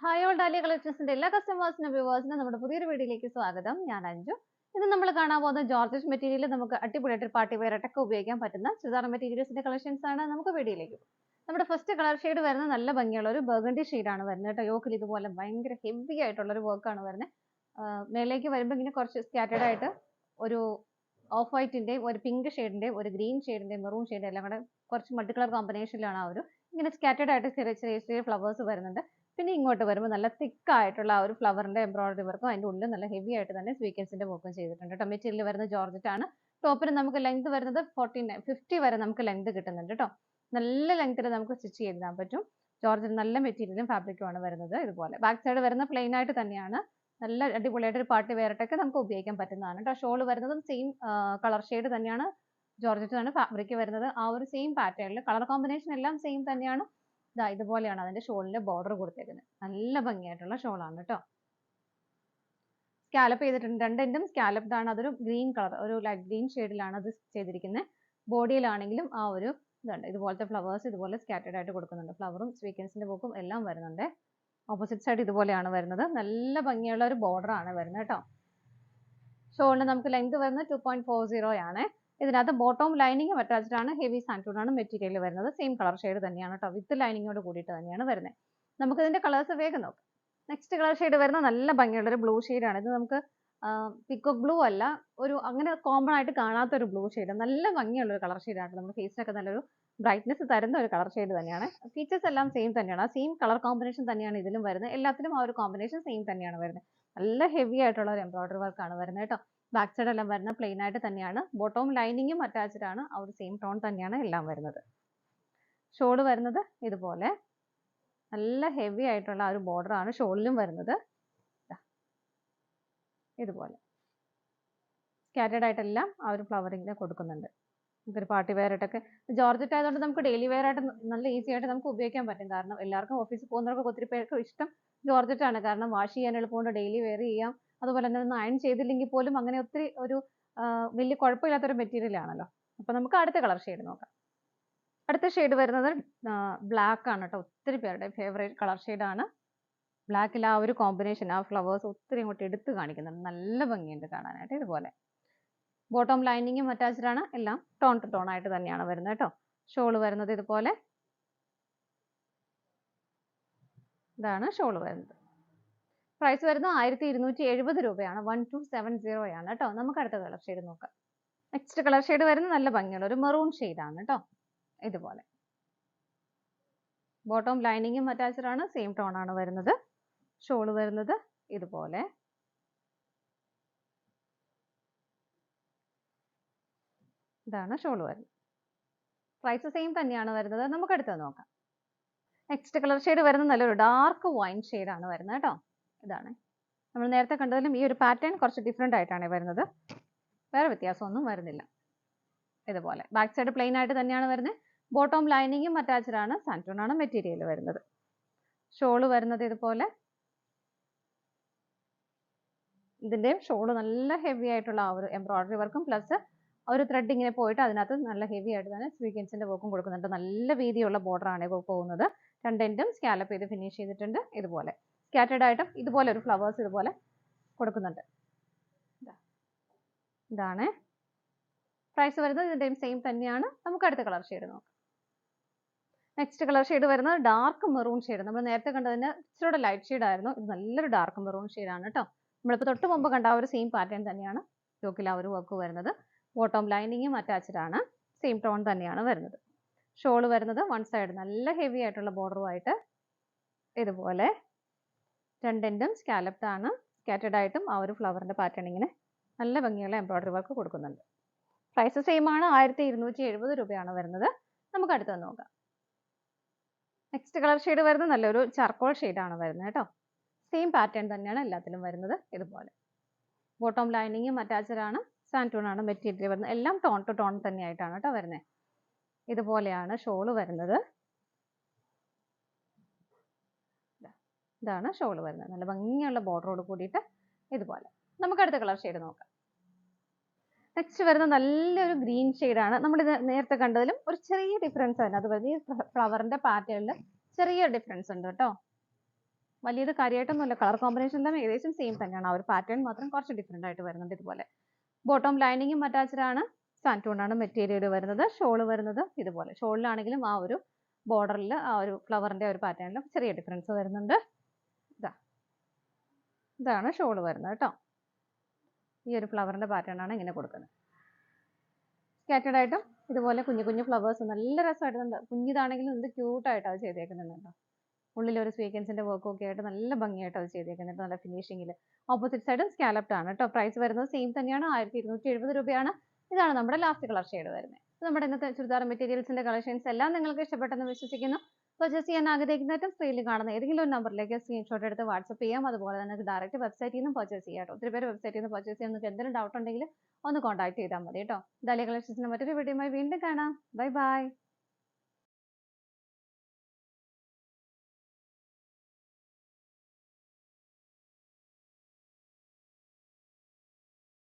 Hi all dahlia കളക്ഷൻസിന്റെ എല്ലാ കസ്റ്റമേഴ്സിനും വ്യൂവേഴ്സിനും നമ്മുടെ പുതിയൊരു വീഡിയോയിലേക്ക് സ്വാഗതം. ഞാൻ അഞ്ജു. ഇത് നമ്മൾ കാണാൻ പോകുന്ന ജോർജറ്റ് മെറ്റീരിയൽ നമുക്ക് അടിപൊളിയായിട്ട് പാർട്ടി വെയർ ആയിട്ടൊക്കെ ഉപയോഗിക്കാൻ പറ്റുന്ന ചുരിദാർ മെറ്റീരിയൽസിന്റെ കളക്ഷൻസ് ആണ്. നമുക്ക് വീഡിയോയിലേക്ക് പോകും. നമ്മുടെ ഫസ്റ്റ് കളർ ഷെയ്ഡ് വരുന്നത് നല്ല ഭംഗിയുള്ള ഒരു ബർഗണ്ടി ഷെയ്ഡാണ് വരുന്നത് കേട്ടോ. യോക്കിൽ ഇതുപോലെ ഭയങ്കര ഹെവി ആയിട്ടുള്ള ഒരു വർക്കാണ് വരുന്നത്. മേലേക്ക് വരുമ്പോൾ ഇങ്ങനെ കുറച്ച് സ്കാറ്റേർഡ് ആയിട്ട് ഒരു ഓഫ് വൈറ്റിന്റെയും ഒരു പിങ്ക് ഷെയ്ഡിന്റെയും ഒരു ഗ്രീൻ ഷെയ്ഡിന്റെയും മെറൂൺ ഷെയ്ഡ് എല്ലാം കൂടെ കുറച്ച് മൾട്ടി കളർ കോമ്പിനേഷനിലാണ് ആ ഒരു ഇങ്ങനെ സ്കാറ്റേർഡ് ആയിട്ട് ചെറിയ ചെറിയ ചെറിയ ഫ്ലവേഴ്സ് വരുന്നുണ്ട്. പിന്നെ ഇങ്ങോട്ട് വരുമ്പോൾ നല്ല തിക്ക് ആയിട്ടുള്ള ആ ഒരു ഫ്ലവറിന്റെ എംബ്രോയിഡറി വർക്കും അതിന്റെ ഉള്ളിൽ നല്ല ഹെവി ആയിട്ട് തന്നെ സ്വീക്വൻസിന്റെ വർക്കും ചെയ്തിട്ടുണ്ട് കേട്ടോ. മെറ്റീരിയൽ വരുന്നത് ജോർജറ്റ് ആണ്. ടോപ്പിന് നമുക്ക് ലെങ്ത് വരുന്നത് 50 വരെ നമുക്ക് ലെങ്ത് കിട്ടുന്നുണ്ട് കേട്ടോ. നല്ല ലെങ്ത്തിൽ നമുക്ക് സ്റ്റിച്ച് ചെയ്തിടാൻ പറ്റും. ജോർജറ്റ് നല്ല മെറ്റീരിയലും ഫാബ്രിക്കും ആണ് വരുന്നത്. ഇതുപോലെ ബാക്ക് സൈഡ് വരുന്ന പ്ലെയിൻ ആയിട്ട് തന്നെയാണ്. നല്ല അടിപൊളിയായിട്ട് ഒരു പാർട്ടി വെയർ ആയിട്ടൊക്കെ നമുക്ക് ഉപയോഗിക്കാൻ പറ്റുന്നതാണ് കേട്ടോ. ഷോൾ വരുന്നതും സെയിം കളർ ഷെയ്ഡ് തന്നെയാണ്. ജോർജറ്റ് ആണ് ഫാബ്രിക് വരുന്നത്. ആ ഒരു സെയിം പാറ്റേണിൽ കളർ കോമ്പിനേഷൻ എല്ലാം സെയിം തന്നെയാണ്. ഇതാ ഇതുപോലെയാണ് അതിന്റെ ഷോളിന്റെ ബോർഡർ കൊടുത്തേക്കുന്നത്. നല്ല ഭംഗിയായിട്ടുള്ള ഷോളാണ് കേട്ടോ. സ്കാലപ്പ് ചെയ്തിട്ടുണ്ട്. രണ്ടെൻഡും സ്കാലപ്ഡ് ആണ്. അതൊരു ഗ്രീൻ കളർ, ഒരു ലൈറ്റ് ഗ്രീൻ ഷെയ്ഡിലാണ് അത് ചെയ്തിരിക്കുന്നത്. ബോഡിയിലാണെങ്കിലും ആ ഒരു ഇതുണ്ട്, ഇതുപോലത്തെ ഫ്ലവേഴ്സ് ഇതുപോലെ സ്കാറ്റേർഡ് ആയിട്ട് കൊടുക്കുന്നുണ്ട്. ഫ്ലവറും സ്വീക്വൻസിന്റെ ബുക്കും എല്ലാം വരുന്നുണ്ട്. ഓപ്പോസിറ്റ് സൈഡ് ഇതുപോലെയാണ് വരുന്നത്. നല്ല ഭംഗിയുള്ള ഒരു ബോർഡർ ആണ് വരുന്നത് കേട്ടോ. ഷോളിന് നമുക്ക് ലെങ്ത് വരുന്നത് 2.40 ആണ്. ഇതിനകത്ത് ബോട്ടം ലൈനിങ്ങും അറ്റാച്ച്ഡ് ആണ്. ഹെവി സാൻറ്റൂൺ ആണ് മെറ്റീരിയൽ വരുന്നത്. സെയിം കളർ ഷെയ്ഡ് തന്നെയാണ് കേട്ടോ. വിത്ത് ലൈനിങ്ങോട് കൂടിയിട്ട് തന്നെയാണ് വരുന്നത്. നമുക്ക് ഇതിന്റെ കളേഴ്സ് വേഗം നോക്കാം. നെക്സ്റ്റ് കളർ ഷെയ്ഡ് വരുന്നത് നല്ല ഭംഗിയുള്ള ഒരു ബ്ലൂ ആണ്. ഇത് നമുക്ക് പിക്കോക്ക് ബ്ലൂ അല്ല, ഒരു അങ്ങനെ കോമൺ ആയിട്ട് കാണാത്ത ഒരു ബ്ലൂ ഷെയ്ഡ്. നല്ല ഭംഗിയുള്ള ഒരു കളർ ഷെയ്ഡാണ്. നമ്മുടെ ഫേസിനൊക്കെ നല്ലൊരു ബ്രൈറ്റ്നസ് തരുന്ന ഒരു കളർ ഷെയ്ഡ് തന്നെയാണ്. ഫീച്ചേഴ്സ് എല്ലാം സെയിം തന്നെയാണ്. ആ സെയിം കളർ കോമ്പിനേഷൻ തന്നെയാണ് ഇതിലും വരുന്നത്. എല്ലാത്തിലും ആ ഒരു കോമ്പിനേഷൻ സെയിം തന്നെയാണ് വരുന്നത്. നല്ല ഹെവി ആയിട്ടുള്ള ഒരു എംബ്രോയിഡറി വർക്കാണ് വരുന്നത് കേട്ടോ. ബാക്ക് സൈഡ് എല്ലാം വരുന്ന പ്ലെയിൻ ആയിട്ട് തന്നെയാണ്. ബോട്ടവും ലൈനിങ്ങും അറ്റാച്ച്ഡ് ആണ്. ആ ഒരു സെയിം ടോൺ തന്നെയാണ് എല്ലാം വരുന്നത്. ഷോള് വരുന്നത് ഇതുപോലെ നല്ല ഹെവി ആയിട്ടുള്ള ഒരു ബോർഡർ ആണ് ഷോളിലും വരുന്നത്. ഇതുപോലെ സ്കാറ്റേർഡ് ആയിട്ടെല്ലാം ആ ഒരു ഫ്ലവറിങ്ങിനെ കൊടുക്കുന്നുണ്ട്. നമുക്കൊരു പാർട്ടി വെയർ ആയിട്ടൊക്കെ, ജോർജറ്റ് ആയതുകൊണ്ട് നമുക്ക് ഡെയിലി വെയർ ആയിട്ട് നല്ല ഈസി ആയിട്ട് നമുക്ക് ഉപയോഗിക്കാൻ പറ്റും. കാരണം എല്ലാവർക്കും ഓഫീസിൽ പോകുന്നവർക്ക് ഒത്തിരി പേർക്ക് ഇഷ്ടം ജോർജറ്റ് ആണ്. കാരണം വാഷ് ചെയ്യാൻ എളുപ്പമുണ്ട്, ഡെയിലി വെയർ ചെയ്യാം. അതുപോലെ തന്നെ ഒന്ന് അയൺ ചെയ്തില്ലെങ്കിൽ പോലും അങ്ങനെ ഒത്തിരി ഒരു വലിയ കുഴപ്പമില്ലാത്തൊരു മെറ്റീരിയൽ ആണല്ലോ. അപ്പൊ നമുക്ക് അടുത്ത കളർ ഷെയ്ഡ് നോക്കാം. അടുത്ത ഷെയ്ഡ് വരുന്നത് ബ്ലാക്ക് ആണ് കേട്ടോ. ഒത്തിരി പേരുടെ ഫേവറേറ്റ് കളർ ഷെയ്ഡാണ്. ബ്ലാക്കിൽ ആ ഒരു കോമ്പിനേഷൻ, ആ ഫ്ലവേഴ്സ് ഒത്തിരി ഇങ്ങോട്ട് എടുത്ത് കാണിക്കുന്നുണ്ട്. നല്ല ഭംഗിയുണ്ട് കാണാനായിട്ട്. ഇതുപോലെ ബോട്ടം ലൈനിങ്ങും അറ്റാച്ച്ഡ് ആണ്. എല്ലാം ടോൺ ടു ടോൺ ആയിട്ട് തന്നെയാണ് വരുന്നത് കേട്ടോ. ഷോള് വരുന്നത് ഇതുപോലെ, ഇതാണ് ഷോള് വരുന്നത്. പ്രൈസ് വരുന്നത് 1270 രൂപയാണ്. 1270 ആണ് കേട്ടോ. നമുക്ക് അടുത്ത കളർ ഷെയ്ഡ് നോക്കാം. നെക്സ്റ്റ് കളർ ഷെയ്ഡ് വരുന്നത് നല്ല ഭംഗിയുള്ള ഒരു മെറൂൺ ആണ് കേട്ടോ. ഇതുപോലെ ബോട്ടം ലൈനിങ്ങും അറ്റാച്ച്ഡ് ആണ്. സെയിം ടോൺ ആണ് വരുന്നത്. ഷോള് വരുന്നത് ഇതുപോലെ, ഇതാണ് ഷോള് വരുന്നത്. പ്രൈസ് സെയിം തന്നെയാണ് വരുന്നത്. നമുക്ക് അടുത്തത് നോക്കാം. നെക്സ്റ്റ് കളർ ഷെയ്ഡ് വരുന്നത് നല്ലൊരു ഡാർക്ക് വൈൻ ആണ് വരുന്നത് കേട്ടോ. ഇതാണ് നമ്മൾ നേരത്തെ കണ്ടതിലും ഈ ഒരു പാറ്റേൺ കുറച്ച് ഡിഫറെന്റ് ആയിട്ടാണ് വരുന്നത്. വേറെ വ്യത്യാസമൊന്നും വരുന്നില്ല. ഇതുപോലെ ബാക്ക് സൈഡ് പ്ലെയിൻ ആയിട്ട് തന്നെയാണ് വരുന്നത്. ബോട്ടം ലൈനിങ്ങും അറ്റാച്ച്ഡ് ആണ്. സാൻറ്റൂൺ ആണ് മെറ്റീരിയൽ വരുന്നത്. ഷോള് വരുന്നത് ഇതുപോലെ. ഇതിന്റെ ഷോള് നല്ല ഹെവി ആയിട്ടുള്ള ആ ഒരു എംബ്രോയിഡറി വർക്കും പ്ലസ് ഒരു ത്രെഡ് ഇങ്ങനെ പോയിട്ട് അതിനകത്ത് നല്ല ഹെവി ആയിട്ട് തന്നെ സ്വീക്വൻസിന്റെ വർക്കും കൊടുക്കുന്നുണ്ട്. നല്ല വീതിയുള്ള ബോർഡർ ആണ് പോകുന്നത്. രണ്ടെൻഡും സ്കാലപ്പ് ചെയ്ത് ഫിനിഷ് ചെയ്തിട്ടുണ്ട്. ഇതുപോലെ സ്കാറ്റേർഡ് ആയിട്ടും ഇതുപോലെ ഒരു ഫ്ലവേഴ്സ് ഇതുപോലെ കൊടുക്കുന്നുണ്ട്. ഇതാണ് പ്രൈസ് വരുന്നത്. ഇതിന്റെയും സെയിം തന്നെയാണ്. നമുക്ക് അടുത്ത കളർ ഷെയ്ഡ് നോക്കാം. നെക്സ്റ്റ് കളർ ഷെയ്ഡ് വരുന്നത് ഡാർക്ക് മെറൂൺ ഷെയ്ഡ്. നമ്മൾ നേരത്തെ കണ്ടതിന് ഇച്ചിരി ലൈറ്റ് ഷെയ്ഡ് ആയിരുന്നു. ഇത് നല്ലൊരു ഡാർക്ക് മെറൂൺ ആണ് കേട്ടോ. നമ്മളിപ്പോൾ തൊട്ട് മുമ്പ് കണ്ട ആ ഒരു സെയിം പാറ്റേൺ തന്നെയാണ് യോക്കിൽ ആ ഒരു വർക്ക് വരുന്നത്. ബോട്ടം ലൈനിങ്ങും അറ്റാച്ച്ഡ് ആണ്. സെയിം ടോൺ തന്നെയാണ് വരുന്നത്. ഷോള് വരുന്നത് വൺ സൈഡ് നല്ല ഹെവി ആയിട്ടുള്ള ബോർഡറുമായിട്ട് ഇതുപോലെ രണ്ടെൻഡും സ്കാലപ്ഡ് ആണ്. സ്കാറ്റേർഡ് ആയിട്ടും ആ ഒരു ഫ്ലവറിന്റെ പാറ്റേൺ ഇങ്ങനെ നല്ല ഭംഗിയുള്ള എംബ്രോയിഡറി വർക്ക് കൊടുക്കുന്നുണ്ട്. പ്രൈസ് സെയിം ആണ്. 1270 രൂപയാണ് വരുന്നത്. നമുക്ക് അടുത്തത് നോക്കാം. നെക്സ്റ്റ് കളർ ഷെയ്ഡ് വരുന്നത് നല്ലൊരു ചാർക്കോൾ ആണ് വരുന്നത് കേട്ടോ. സെയിം പാറ്റേൺ തന്നെയാണ് എല്ലാത്തിലും വരുന്നത്. ഇതുപോലെ ബോട്ടം ലൈനിങ്ങും അറ്റാച്ച്ഡ് ആണ്. സാൻറ്റൂൺ ആണ് മെറ്റീരിയൽ വരുന്നത്. എല്ലാം ടോൺ ടു ടോൺ തന്നെയായിട്ടാണ് കേട്ടോ വരുന്നത്. ഇതുപോലെയാണ് ഷോള് വരുന്നത്. ഇതാണ് ഷോള് വരുന്നത്. നല്ല ഭംഗിയുള്ള ബോർഡറോട് കൂടിയിട്ട് ഇതുപോലെ. നമുക്ക് അടുത്ത കളർ ഷെയ്ഡ് നോക്കാം. നെക്സ്റ്റ് വരുന്നത് നല്ലൊരു ഗ്രീൻ ആണ്. നമ്മൾ ഇത് നേരത്തെ കണ്ടതിലും ഒരു ചെറിയ ഡിഫറൻസ് ആണ്. അതുപോലെ ഈ ഫ്ലവറിന്റെ പാറ്റേണിൽ ചെറിയ ഡിഫറൻസ് ഉണ്ട് കേട്ടോ. വലിയത് കാര്യമായിട്ടൊന്നുമില്ല. കളർ കോമ്പിനേഷൻ എല്ലാം ഏകദേശം സെയിം തന്നെയാണ്. ആ ഒരു പാറ്റേൺ മാത്രം കുറച്ച് ഡിഫറെൻ്റ് ആയിട്ട് വരുന്നുണ്ട് ഇതുപോലെ. ബോട്ടം ലൈനിങ്ങും അറ്റാച്ച്ഡ് ആണ്. സാൻറ്റൂണാണ് മെറ്റീരിയൽ വരുന്നത്. ഷോള് വരുന്നത് ഇതുപോലെ. ഷോളിലാണെങ്കിലും ആ ഒരു ബോർഡറിൽ ആ ഒരു ഫ്ലവറിൻ്റെ ഒരു പാറ്റേണിൽ ചെറിയ ഡിഫറൻസ് വരുന്നുണ്ട്. ഇതാണ് ഷോള് വരുന്നത് കേട്ടോ. ഈ ഒരു ഫ്ലവറിൻ്റെ പാറ്റേൺ ആണ് ഇങ്ങനെ കൊടുക്കുന്നത്. സ്കാറ്റേഡ് ആയിട്ടും ഇതുപോലെ കുഞ്ഞു കുഞ്ഞു ഫ്ലവേഴ്സ് നല്ല രസമായിട്ടുണ്ട്. കുഞ്ഞിതാണെങ്കിലും എന്ത് ക്യൂട്ടായിട്ട് അത് ചെയ്തേക്കുന്നുണ്ട് കേട്ടോ. ഉള്ളിൽ ഒരു സ്വീക്കൻസിന്റെ വർക്കും ഒക്കെ ആയിട്ട് നല്ല ഭംഗിയായിട്ട് അത് ചെയ്തേക്കുന്നുണ്ട്. നല്ല ഫിനിഷിങ്ങിൽ. ഓപ്പോസിറ്റ് സൈഡും സ്കാലപ്ഡ് ആണ് കേട്ടോ. പ്രൈസ് വരുന്നത് സെയിം തന്നെയാണ്. 1270 രൂപയാണ്. ഇതാണ് നമ്മുടെ ലാസ്റ്റ് കളർ ഷെയ്ഡ് വരുന്നത്. നമ്മുടെ ഇന്നത്തെ ചുരിദാർ മെറ്റീരിയൽസിന്റെ കളക്ഷൻസ് എല്ലാം നിങ്ങൾക്ക് ഇഷ്ടപ്പെട്ടെന്ന് വിശ്വസിക്കുന്നു. പർച്ചേസ് ചെയ്യാൻ ആഗ്രഹിക്കുന്നതായിട്ടും സ്ക്രീനിൽ കാണുന്ന ഏതെങ്കിലും ഒരു നമ്പറിലേക്ക് സ്ക്രീൻഷോട്ട് എടുത്ത് വാട്സപ്പ് ചെയ്യാം. അതുപോലെ തന്നെ ഡയറക്റ്റ് വെബ്സൈറ്റിൽ നിന്നും പർച്ചേസ് ചെയ്യാം കേട്ടോ. ഒത്തിരി പേര് വെബ്സൈറ്റിൽ നിന്ന് പർച്ചേസ് ചെയ്യാൻ നിങ്ങൾക്ക് എന്തെങ്കിലും ഡൗട്ട് ഉണ്ടെങ്കിൽ ഒന്ന് കോൺടാക്ട് ചെയ്താൽ മതി കേട്ടോ. ഡാലിയ കളക്ഷൻസിന്റെ മറ്റൊരു വീഡിയോയുമായി വീണ്ടും കാണാം. Bye bye.